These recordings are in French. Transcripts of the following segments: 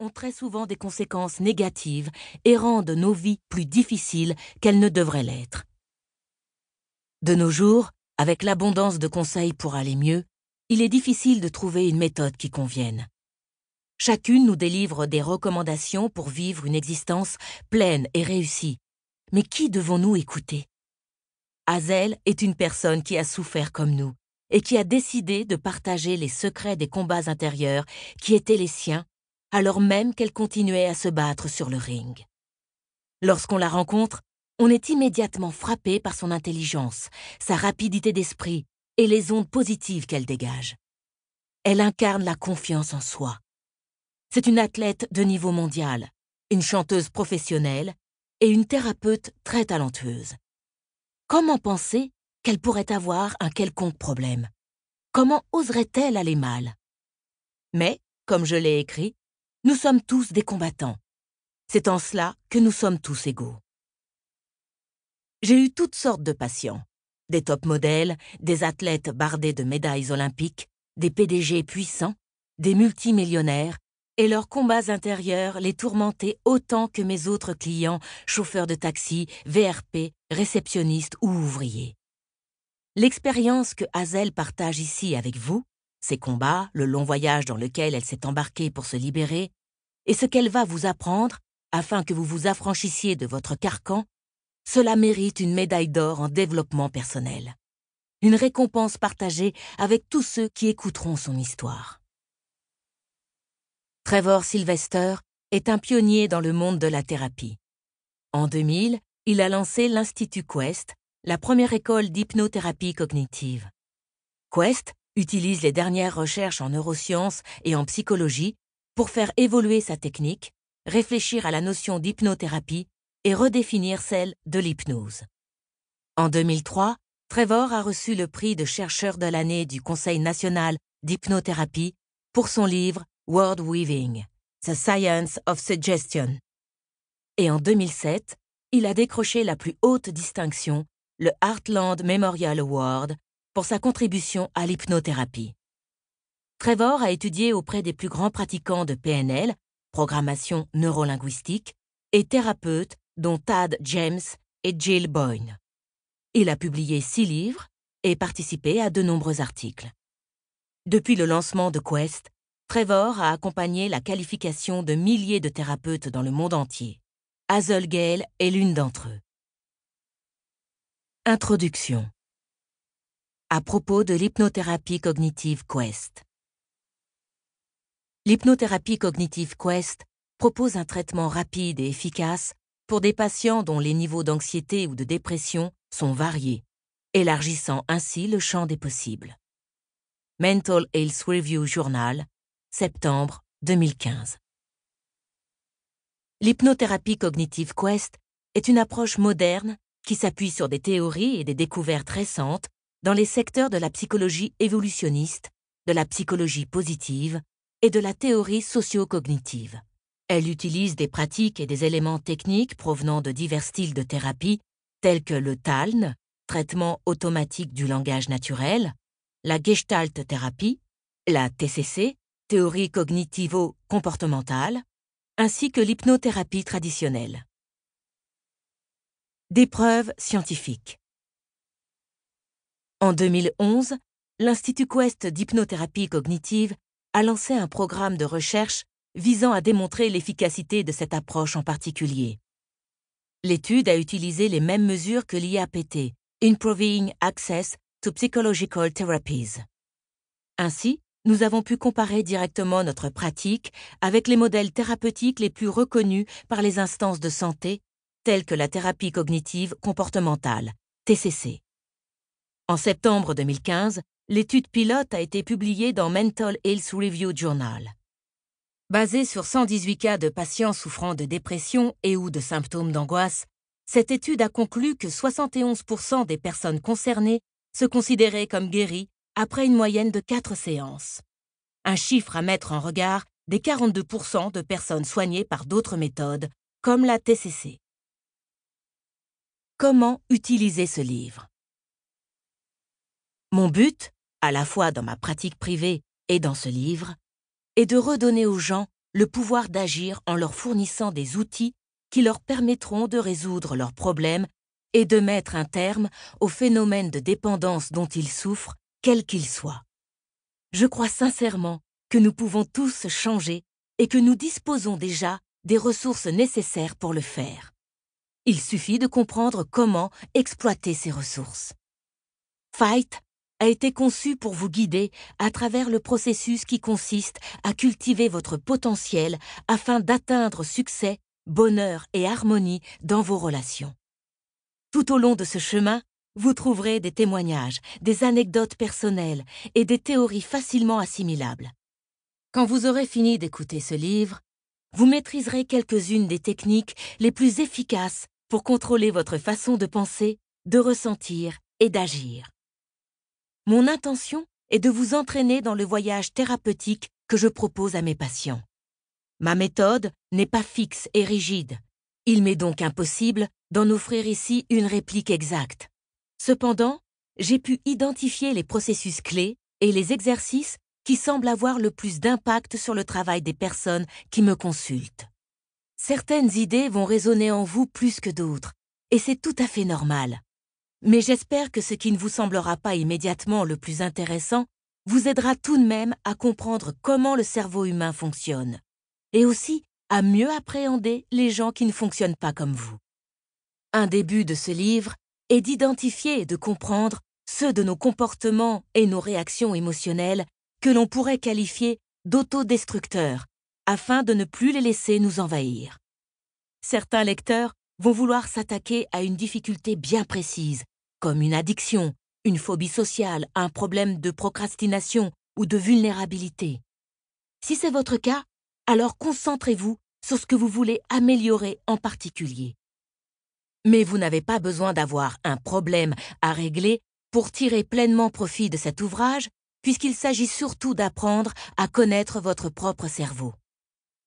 ont très souvent des conséquences négatives et rendent nos vies plus difficiles qu'elles ne devraient l'être. De nos jours, avec l'abondance de conseils pour aller mieux, il est difficile de trouver une méthode qui convienne. Chacune nous délivre des recommandations pour vivre une existence pleine et réussie. Mais qui devons-nous écouter? Hazel est une personne qui a souffert comme nous et qui a décidé de partager les secrets des combats intérieurs qui étaient les siens, alors même qu'elle continuait à se battre sur le ring. Lorsqu'on la rencontre, on est immédiatement frappé par son intelligence, sa rapidité d'esprit et les ondes positives qu'elle dégage. Elle incarne la confiance en soi. C'est une athlète de niveau mondial, une chanteuse professionnelle et une thérapeute très talentueuse. Comment penser qu'elle pourrait avoir un quelconque problème? Comment oserait-elle aller mal? Mais, comme je l'ai écrit, nous sommes tous des combattants. C'est en cela que nous sommes tous égaux. J'ai eu toutes sortes de patients, des top modèles, des athlètes bardés de médailles olympiques, des PDG puissants, des multimillionnaires, et leurs combats intérieurs les tourmentaient autant que mes autres clients, chauffeurs de taxi, VRP, réceptionnistes ou ouvriers. L'expérience que Hazel partage ici avec vous, ses combats, le long voyage dans lequel elle s'est embarquée pour se libérer, et ce qu'elle va vous apprendre afin que vous vous affranchissiez de votre carcan, cela mérite une médaille d'or en développement personnel. Une récompense partagée avec tous ceux qui écouteront son histoire. Trevor Sylvester est un pionnier dans le monde de la thérapie. En 2000, il a lancé l'Institut Quest, la première école d'hypnothérapie cognitive. Quest utilise les dernières recherches en neurosciences et en psychologie pour faire évoluer sa technique, réfléchir à la notion d'hypnothérapie et redéfinir celle de l'hypnose. En 2003, Trevor a reçu le prix de chercheur de l'année du Conseil national d'hypnothérapie pour son livre Word Weaving, The Science of Suggestion. Et en 2007, il a décroché la plus haute distinction, le Heartland Memorial Award, pour sa contribution à l'hypnothérapie. Trevor a étudié auprès des plus grands pratiquants de PNL, programmation neurolinguistique, et thérapeutes dont Tad James et Jill Boyne. Il a publié 6 livres et participé à de nombreux articles. Depuis le lancement de Quest, Trevor a accompagné la qualification de milliers de thérapeutes dans le monde entier. Hazel Gale est l'une d'entre eux. Introduction. À propos de l'hypnothérapie cognitive Quest. L'hypnothérapie cognitive Quest propose un traitement rapide et efficace pour des patients dont les niveaux d'anxiété ou de dépression sont variés, élargissant ainsi le champ des possibles. Mental Health Review Journal, septembre 2015. L'hypnothérapie cognitive Quest est une approche moderne qui s'appuie sur des théories et des découvertes récentes dans les secteurs de la psychologie évolutionniste, de la psychologie positive et de la théorie socio-cognitive. Elle utilise des pratiques et des éléments techniques provenant de divers styles de thérapie tels que le TALN, traitement automatique du langage naturel, la Gestalt thérapie, la TCC, théorie cognitivo-comportementale, ainsi que l'hypnothérapie traditionnelle. Des preuves scientifiques. En 2011, l'Institut Quest d'hypnothérapie cognitive a lancé un programme de recherche visant à démontrer l'efficacité de cette approche en particulier. L'étude a utilisé les mêmes mesures que l'IAPT, Improving Access to Psychological Therapies. Ainsi, nous avons pu comparer directement notre pratique avec les modèles thérapeutiques les plus reconnus par les instances de santé, tels que la thérapie cognitive comportementale, TCC. En septembre 2015, l'étude pilote a été publiée dans Mental Health Review Journal. Basée sur 118 cas de patients souffrant de dépression et ou de symptômes d'angoisse, cette étude a conclu que 71% des personnes concernées se considéraient comme guéries après une moyenne de 4 séances. Un chiffre à mettre en regard des 42% de personnes soignées par d'autres méthodes, comme la TCC. Comment utiliser ce livre? Mon but, à la fois dans ma pratique privée et dans ce livre, est de redonner aux gens le pouvoir d'agir en leur fournissant des outils qui leur permettront de résoudre leurs problèmes et de mettre un terme au phénomène de dépendance dont ils souffrent, quel qu'il soit. Je crois sincèrement que nous pouvons tous changer et que nous disposons déjà des ressources nécessaires pour le faire. Il suffit de comprendre comment exploiter ces ressources. Fight a été conçu pour vous guider à travers le processus qui consiste à cultiver votre potentiel afin d'atteindre succès, bonheur et harmonie dans vos relations. Tout au long de ce chemin, vous trouverez des témoignages, des anecdotes personnelles et des théories facilement assimilables. Quand vous aurez fini d'écouter ce livre, vous maîtriserez quelques-unes des techniques les plus efficaces pour contrôler votre façon de penser, de ressentir et d'agir. Mon intention est de vous entraîner dans le voyage thérapeutique que je propose à mes patients. Ma méthode n'est pas fixe et rigide. Il m'est donc impossible d'en offrir ici une réplique exacte. Cependant, j'ai pu identifier les processus clés et les exercices qui semblent avoir le plus d'impact sur le travail des personnes qui me consultent. Certaines idées vont résonner en vous plus que d'autres, et c'est tout à fait normal. Mais j'espère que ce qui ne vous semblera pas immédiatement le plus intéressant vous aidera tout de même à comprendre comment le cerveau humain fonctionne, et aussi à mieux appréhender les gens qui ne fonctionnent pas comme vous. Un des buts de ce livre est d'identifier et de comprendre ceux de nos comportements et nos réactions émotionnelles que l'on pourrait qualifier d'autodestructeurs, afin de ne plus les laisser nous envahir. Certains lecteurs vont vouloir s'attaquer à une difficulté bien précise, comme une addiction, une phobie sociale, un problème de procrastination ou de vulnérabilité. Si c'est votre cas, alors concentrez-vous sur ce que vous voulez améliorer en particulier. Mais vous n'avez pas besoin d'avoir un problème à régler pour tirer pleinement profit de cet ouvrage, puisqu'il s'agit surtout d'apprendre à connaître votre propre cerveau.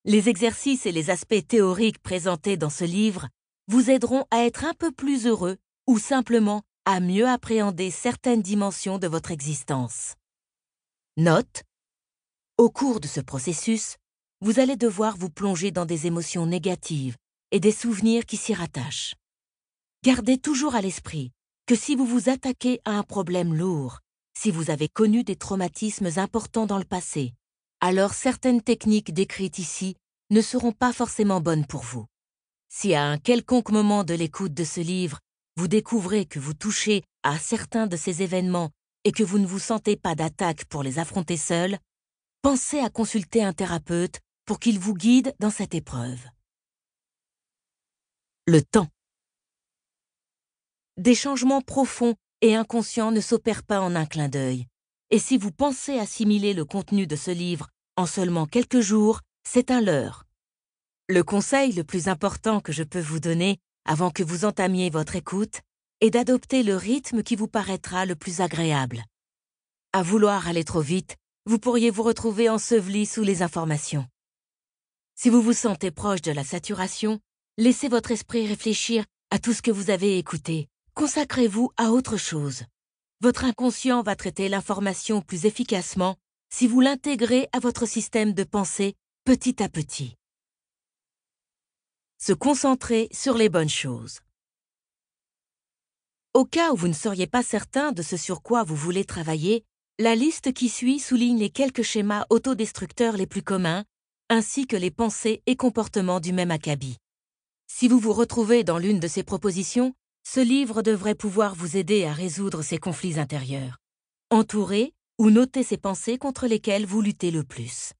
Les exercices et les aspects théoriques présentés dans ce livre vous aideront à être un peu plus heureux ou simplement à mieux appréhender certaines dimensions de votre existence. Note: au cours de ce processus, vous allez devoir vous plonger dans des émotions négatives et des souvenirs qui s'y rattachent. Gardez toujours à l'esprit que si vous vous attaquez à un problème lourd, si vous avez connu des traumatismes importants dans le passé, alors certaines techniques décrites ici ne seront pas forcément bonnes pour vous. Si à un quelconque moment de l'écoute de ce livre, vous découvrez que vous touchez à certains de ces événements et que vous ne vous sentez pas d'attaque pour les affronter seul, pensez à consulter un thérapeute pour qu'il vous guide dans cette épreuve. Le temps. Des changements profonds et inconscients ne s'opèrent pas en un clin d'œil. Et si vous pensez assimiler le contenu de ce livre en seulement quelques jours, c'est un leurre. Le conseil le plus important que je peux vous donner avant que vous entamiez votre écoute est d'adopter le rythme qui vous paraîtra le plus agréable. À vouloir aller trop vite, vous pourriez vous retrouver enseveli sous les informations. Si vous vous sentez proche de la saturation, laissez votre esprit réfléchir à tout ce que vous avez écouté. Consacrez-vous à autre chose. Votre inconscient va traiter l'information plus efficacement si vous l'intégrez à votre système de pensée petit à petit. Se concentrer sur les bonnes choses. Au cas où vous ne seriez pas certain de ce sur quoi vous voulez travailler, la liste qui suit souligne les quelques schémas autodestructeurs les plus communs, ainsi que les pensées et comportements du même acabit. Si vous vous retrouvez dans l'une de ces propositions, ce livre devrait pouvoir vous aider à résoudre ces conflits intérieurs. Entourez ou notez ces pensées contre lesquelles vous luttez le plus.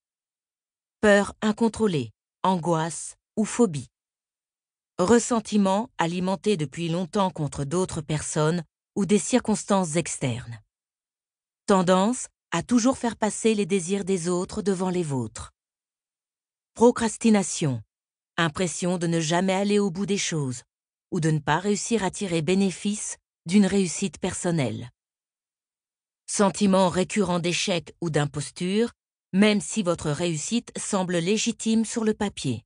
Peur incontrôlée, angoisse ou phobie. Ressentiment alimenté depuis longtemps contre d'autres personnes ou des circonstances externes. Tendance à toujours faire passer les désirs des autres devant les vôtres. Procrastination. Impression de ne jamais aller au bout des choses ou de ne pas réussir à tirer bénéfice d'une réussite personnelle. Sentiment récurrent d'échec ou d'imposture, même si votre réussite semble légitime sur le papier.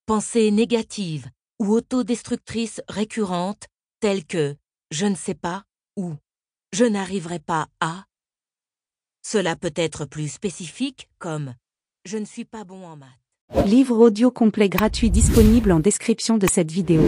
Pensées négatives ou autodestructrices récurrentes telles que « je ne sais pas » ou « je n'arriverai pas à ». Cela peut être plus spécifique comme « Je ne suis pas bon en maths. Livre audio complet gratuit disponible en description de cette vidéo.